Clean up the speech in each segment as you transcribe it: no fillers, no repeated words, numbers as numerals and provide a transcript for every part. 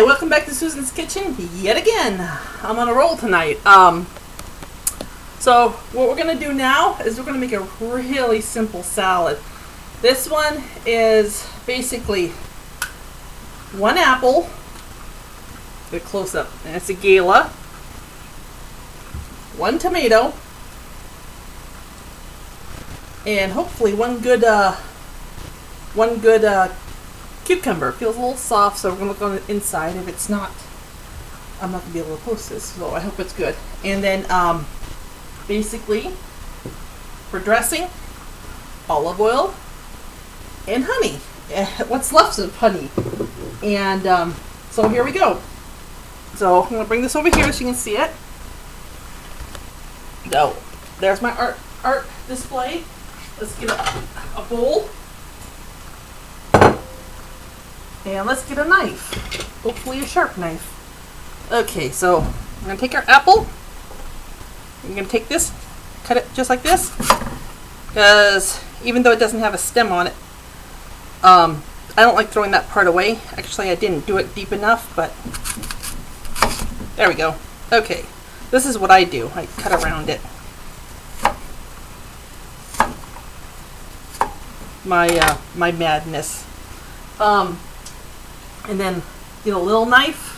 Hi, welcome back to Susan's Kitchen yet again. I'm on a roll tonight. So what we're going to do now is we're going to make a really simple salad. This one is basically one apple, get a close up, and it's a gala, one tomato, and hopefully one good cucumber. Feels a little soft, so we're going to look on the inside. If it's not, I'm not going to be able to post this, so I hope it's good. And then basically for dressing, olive oil and honey. What's left of honey. And so here we go. So I'm going to bring this over here so you can see it. So there's my art display. Let's get a bowl. And let's get a knife. Hopefully a sharp knife. Okay, so I'm going to take our apple. I'm going to take this, cut it just like this. Because even though it doesn't have a stem on it, I don't like throwing that part away. Actually, I didn't do it deep enough, but there we go. Okay, this is what I do. I cut around it. My madness. And then get a little knife.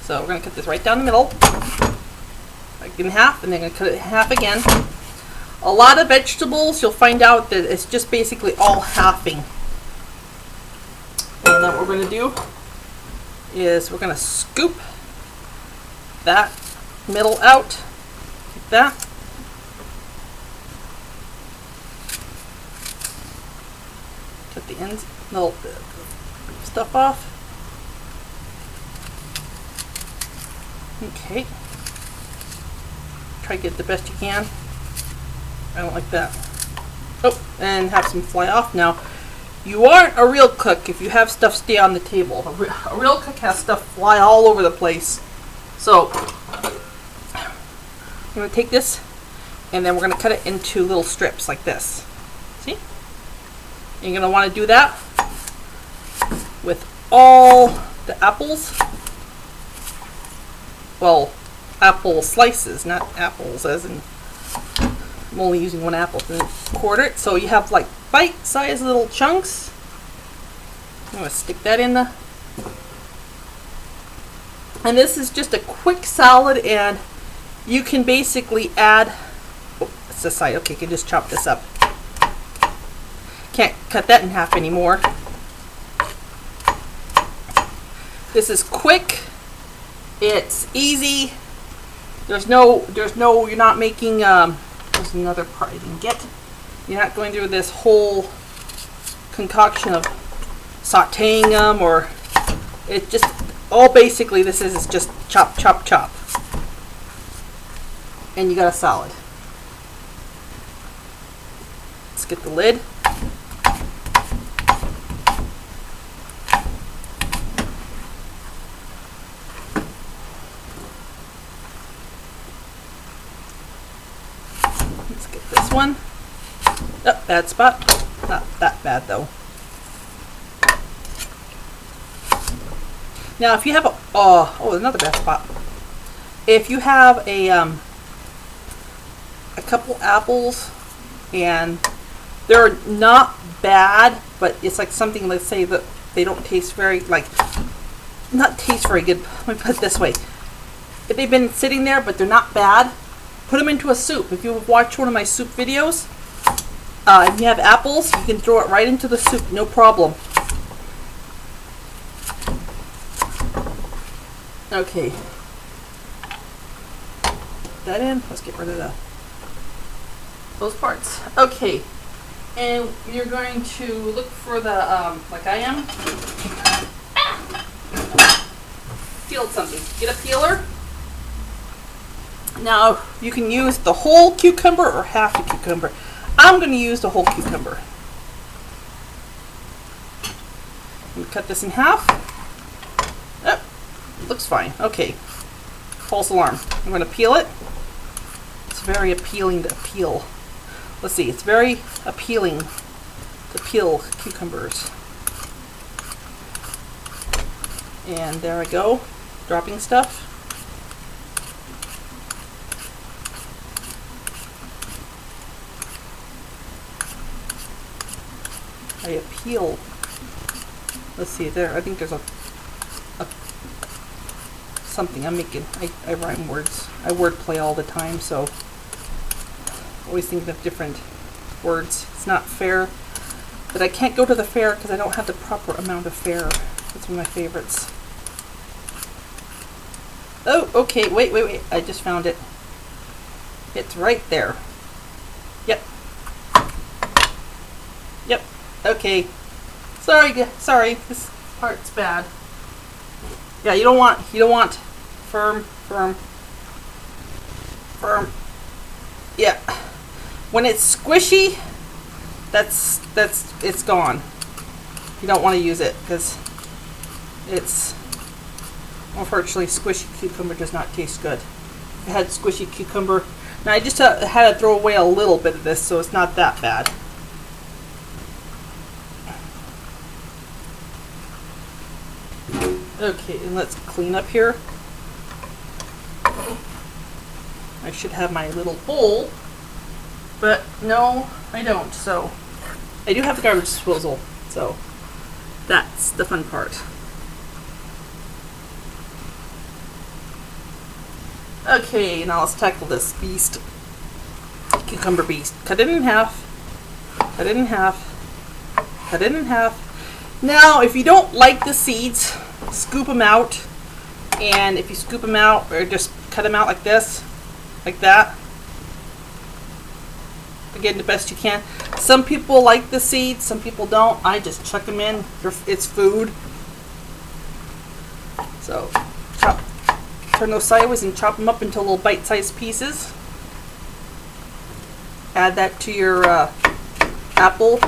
So we're going to cut this right down the middle, like in half, and then going to cut it in half again. A lot of vegetables, you'll find out that it's just basically all halving. And then what we're going to do is we're going to scoop that middle out, like that. Cut the ends, little stuff off. Okay. Try to get the best you can. I don't like that. Oh, and have some fly off. Now, you aren't a real cook if you have stuff stay on the table. A real cook has stuff fly all over the place. So, I'm going to take this and then we're going to cut it into little strips like this. See? And you're going to want to do that with all the apples. Well, apple slices, not apples as in I'm only using one apple to quarter it. So you have like bite-sized little chunks. I'm going to stick that in the... And this is just a quick salad, and you can basically add... Oh, it's the side. Okay, you can just chop this up. Can't cut that in half anymore. This is quick. It's easy. You're not making, there's another part I didn't get. You're not going through this whole concoction of sauteing them, or it just, all basically this is just chop, chop, chop. And you got a salad. Let's get the lid. Let's get this one. Oh, bad spot. Not that bad though. Now, if you have another bad spot. If you have a couple apples and they're not bad, but it's like something, let's say that they don't taste very, not taste very good. Let me put it this way. If they've been sitting there but they're not bad, put them into a soup. If you watch one of my soup videos, if you have apples, you can throw it right into the soup, no problem. Okay. Put that in. Let's get rid of those parts. Okay. And you're going to look for the, like I am, peel something. Get a peeler. Now, you can use the whole cucumber or half the cucumber. I'm going to use the whole cucumber. I'm going to cut this in half. Oh, looks fine. Okay. False alarm. I'm going to peel it. It's very appealing to peel. Let's see. It's very appealing to peel cucumbers. And there I go, dropping stuff. I peel. Let's see there. I think there's a something I'm making. I rhyme words. I wordplay all the time, so always thinking of different words. It's not fair that I can't go to the fair because I don't have the proper amount of fair. That's one of my favorites. Oh, okay. Wait. I just found it. It's right there. Yep. Okay. Sorry. This part's bad. Yeah, you don't want firm. Yeah. When it's squishy, that's it's gone. You don't want to use it because it's, unfortunately, squishy cucumber does not taste good. I had squishy cucumber. Now I just had to throw away a little bit of this, so it's not that bad. Okay, and let's clean up here. I should have my little bowl, but no, I don't. So I do have the garbage disposal, so that's the fun part. Okay, now let's tackle this beast. Cucumber beast. Cut it in half. Cut it in half. Cut it in half. Now, if you don't like the seeds, scoop them out. And if you scoop them out, or just cut them out like this, like that. Again, the best you can. Some people like the seeds, some people don't. I just chuck them in. It's food. So, turn those sideways and chop them up into little bite-sized pieces. Add that to your apple.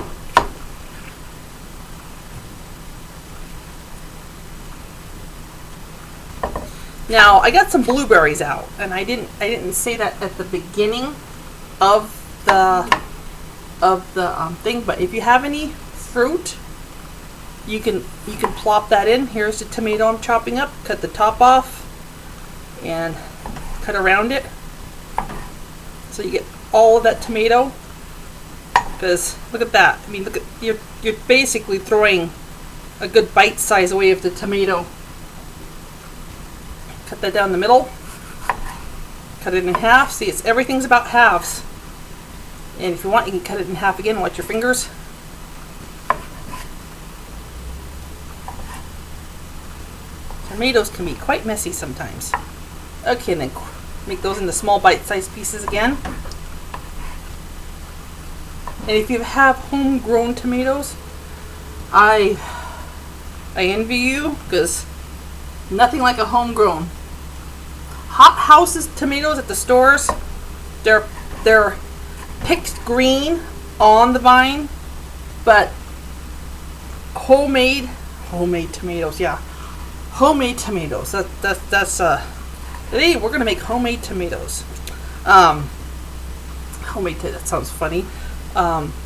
Now I got some blueberries out, and I didn't say that at the beginning of the thing. But if you have any fruit, you can plop that in. Here's the tomato I'm chopping up. Cut the top off and cut around it, so you get all of that tomato. Because look at that. I mean, look at you're basically throwing a good bite size away of the tomato. Cut that down the middle. Cut it in half. See, everything's about halves. And if you want, you can cut it in half again. Watch your fingers. Tomatoes can be quite messy sometimes. Okay, and then make those into small bite-sized pieces again. And if you have homegrown tomatoes, I envy you, because nothing like a homegrown. Hot houses tomatoes at the stores, they're picked green on the vine, but homemade tomatoes, yeah, homemade tomatoes. Today we're gonna make homemade tomatoes. That sounds funny.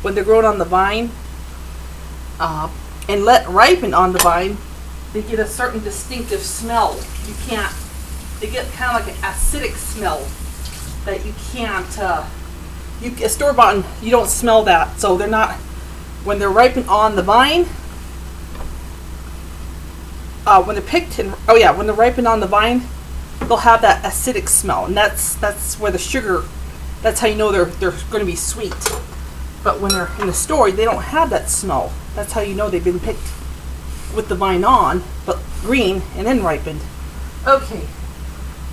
When they're grown on the vine and let ripen on the vine, they get a certain distinctive smell. They get kind of like an acidic smell that you can't, store-bought, you don't smell that. So they're not, when they're ripened on the vine, when they're picked, when they're ripened on the vine, they'll have that acidic smell. And that's where the sugar, that's how you know they're going to be sweet. But when they're in the store, they don't have that smell. That's how you know they've been picked with the vine on, but green and then ripened. Okay,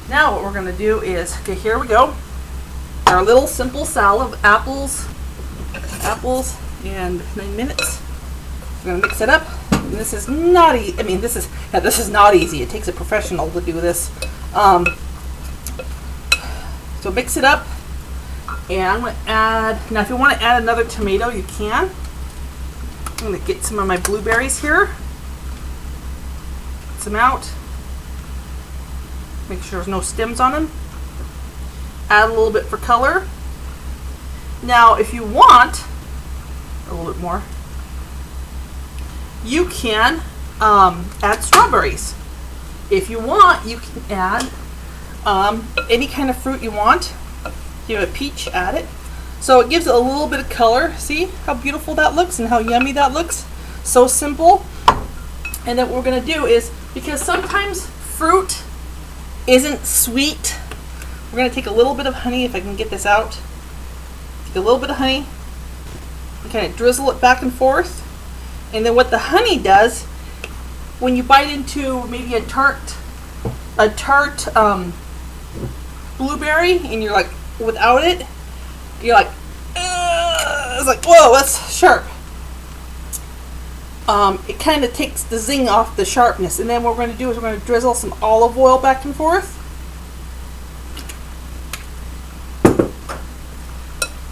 now what we're going to do is, okay, here we go. Our little simple salad of apples and 9 minutes. We're going to mix it up. And this is not easy. I mean, this is not easy. It takes a professional to do this. So mix it up. And I'm going to add, now if you want to add another tomato, you can. I'm going to get some of my blueberries here. Put some out. Make sure there's no stems on them. Add a little bit for color. Now if you want a little bit more, you can add strawberries. If you want, you can add any kind of fruit you want. If you have a peach, add it. So it gives it a little bit of color. See how beautiful that looks and how yummy that looks? So simple. And then what we're going to do is, because sometimes fruit isn't sweet, we're going to take a little bit of honey, if I can get this out. Take a little bit of honey and kind of drizzle it back and forth. And then what the honey does, when you bite into maybe a tart blueberry and you're like, without it, you're like, it's like, whoa, that's sharp. It kind of takes the zing off the sharpness. And then what we're going to do is we're going to drizzle some olive oil back and forth.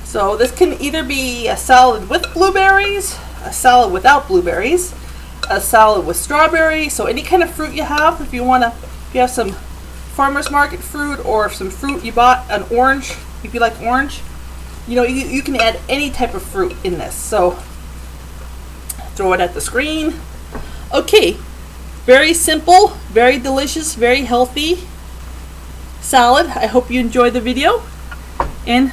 So this can either be a salad with blueberries, a salad without blueberries, a salad with strawberries. So any kind of fruit you have, if you have some farmer's market fruit or some fruit you bought, an orange, if you like orange, you can add any type of fruit in this. So throw it at the screen. Okay, very simple, very delicious, very healthy salad. I hope you enjoyed the video, and